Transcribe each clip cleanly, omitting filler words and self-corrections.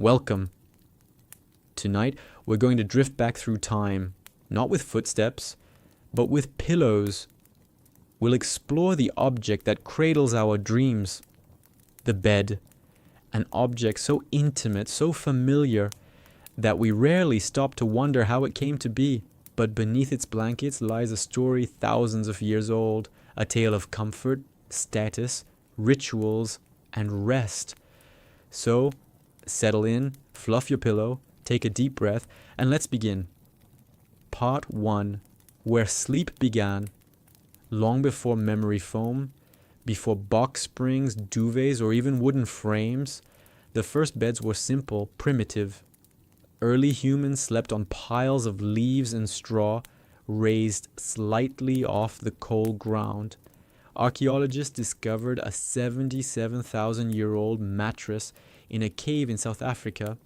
Welcome. Tonight, we're going to drift back through time, not with footsteps, but with pillows. We'll explore the object that cradles our dreams, the bed, an object so intimate, so familiar, that we rarely stop to wonder how it came to be. But beneath its blankets lies a story thousands of years old, a tale of comfort, status, rituals, and rest. So, settle in, fluff your pillow, take a deep breath, and let's begin. Part 1. Where sleep began. Long before memory foam, before box springs, duvets, or even wooden frames, the first beds were simple, primitive. Early humans slept on piles of leaves and straw, raised slightly off the cold ground. Archaeologists discovered a 77,000-year-old mattress in a cave in South Africa,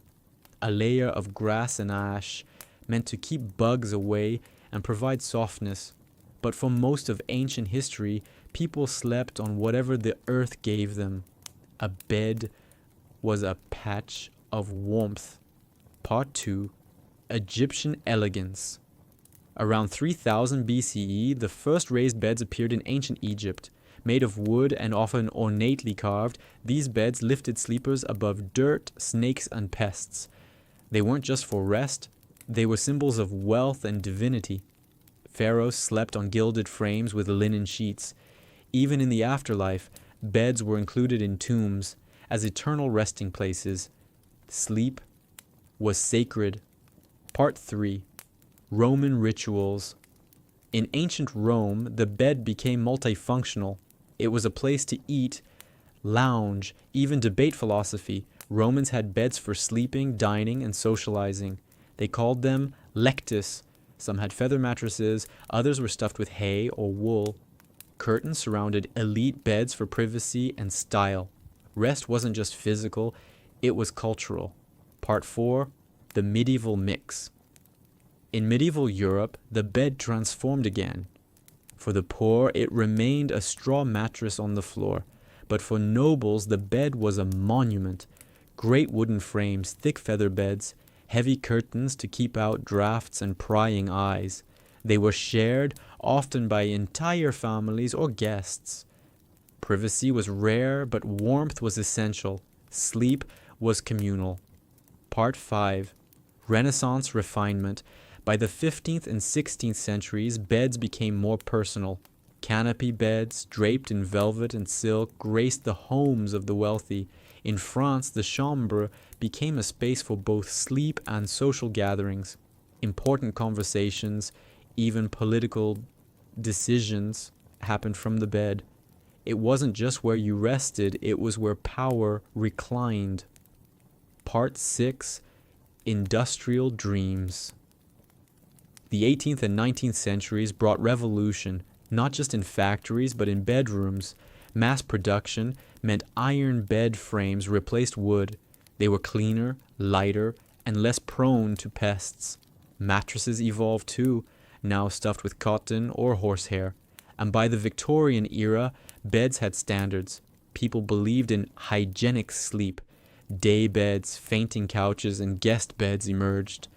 a layer of grass and ash meant to keep bugs away and provide softness. But for most of ancient history, people slept on whatever the earth gave them. A bed was a patch of warmth. Part 2. Egyptian elegance. Around 3000 BCE, the first raised beds appeared in ancient Egypt. Made of wood and often ornately carved, these beds lifted sleepers above dirt, snakes, and pests. They weren't just for rest, they were symbols of wealth and divinity. Pharaohs slept on gilded frames with linen sheets. Even in the afterlife, beds were included in tombs as eternal resting places. Sleep was sacred. Part 3. Roman rituals. In ancient Rome, the bed became multifunctional. It was a place to eat, lounge, even debate philosophy. Romans had beds for sleeping, dining, and socializing. They called them lectus. Some had feather mattresses, others were stuffed with hay or wool. Curtains surrounded elite beds for privacy and style. Rest wasn't just physical, it was cultural. Part 4. The medieval mix. In medieval Europe, the bed transformed again. For the poor, it remained a straw mattress on the floor. But for nobles, the bed was a monument. Great wooden frames, thick feather beds, heavy curtains to keep out drafts and prying eyes. They were shared, often by entire families or guests. Privacy was rare, but warmth was essential. Sleep was communal. Part 5. Renaissance refinement. By the 15th and 16th centuries, beds became more personal. Canopy beds, draped in velvet and silk, graced the homes of the wealthy. In France, the chambre became a space for both sleep and social gatherings. Important conversations, even political decisions, happened from the bed. It wasn't just where you rested, it was where power reclined. Part 6. Industrial dreams. The 18th and 19th centuries brought revolution, not just in factories but in bedrooms. Mass production meant iron bed frames replaced wood. They were cleaner, lighter, and less prone to pests. Mattresses evolved too, now stuffed with cotton or horsehair. And by the Victorian era, beds had standards. People believed in hygienic sleep. Day beds, fainting couches, and guest beds emerged.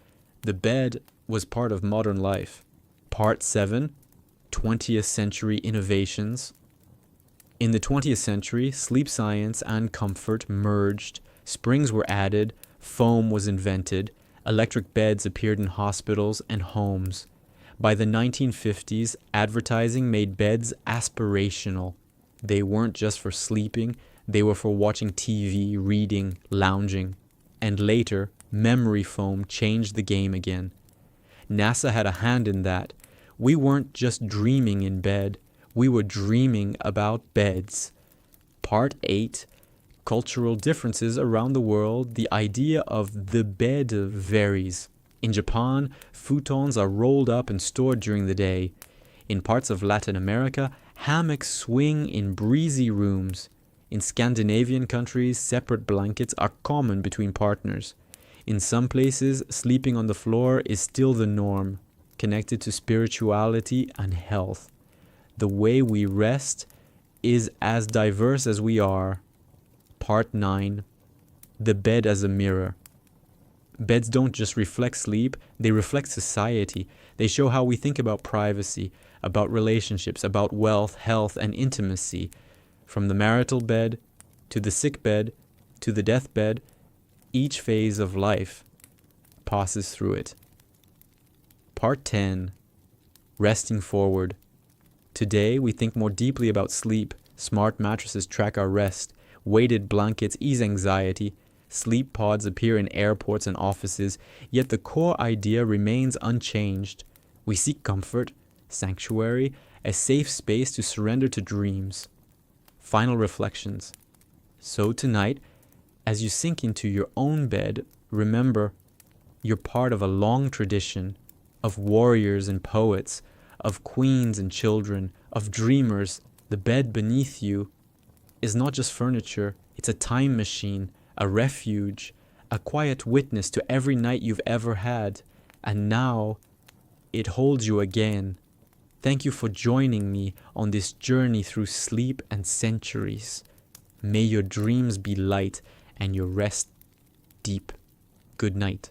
The bed was part of modern life. Part 7. 20th century innovations. In the 20th century, sleep science and comfort merged. Springs were added, foam was invented, electric beds appeared in hospitals and homes. By the 1950s, advertising made beds aspirational. They weren't just for sleeping, they were for watching TV, reading, lounging. And later, memory foam changed the game again. NASA had a hand in that. We weren't just dreaming in bed, we were dreaming about beds. Part 8. Cultural differences around the world. The idea of the bed varies. In Japan, futons are rolled up and stored during the day. In parts of Latin America, hammocks swing in breezy rooms. In Scandinavian countries, separate blankets are common between partners. In some places, sleeping on the floor is still the norm, connected to spirituality and health. The way we rest is as diverse as we are. Part 9. The bed as a mirror. Beds don't just reflect sleep, they reflect society. They show how we think about privacy, about relationships, about wealth, health, and intimacy. From the marital bed, to the sick bed, to the deathbed, each phase of life passes through it. Part 10. Resting forward. Today, we think more deeply about sleep. Smart mattresses track our rest. Weighted blankets ease anxiety. Sleep pods appear in airports and offices, yet the core idea remains unchanged. We seek comfort, sanctuary, a safe space to surrender to dreams. Final reflections. So tonight, as you sink into your own bed, remember, you're part of a long tradition of warriors and poets, of queens and children, of dreamers. The bed beneath you is not just furniture, it's a time machine, a refuge, a quiet witness to every night you've ever had. And now, it holds you again. Thank you for joining me on this journey through sleep and centuries. May your dreams be light and your rest deep. Good night.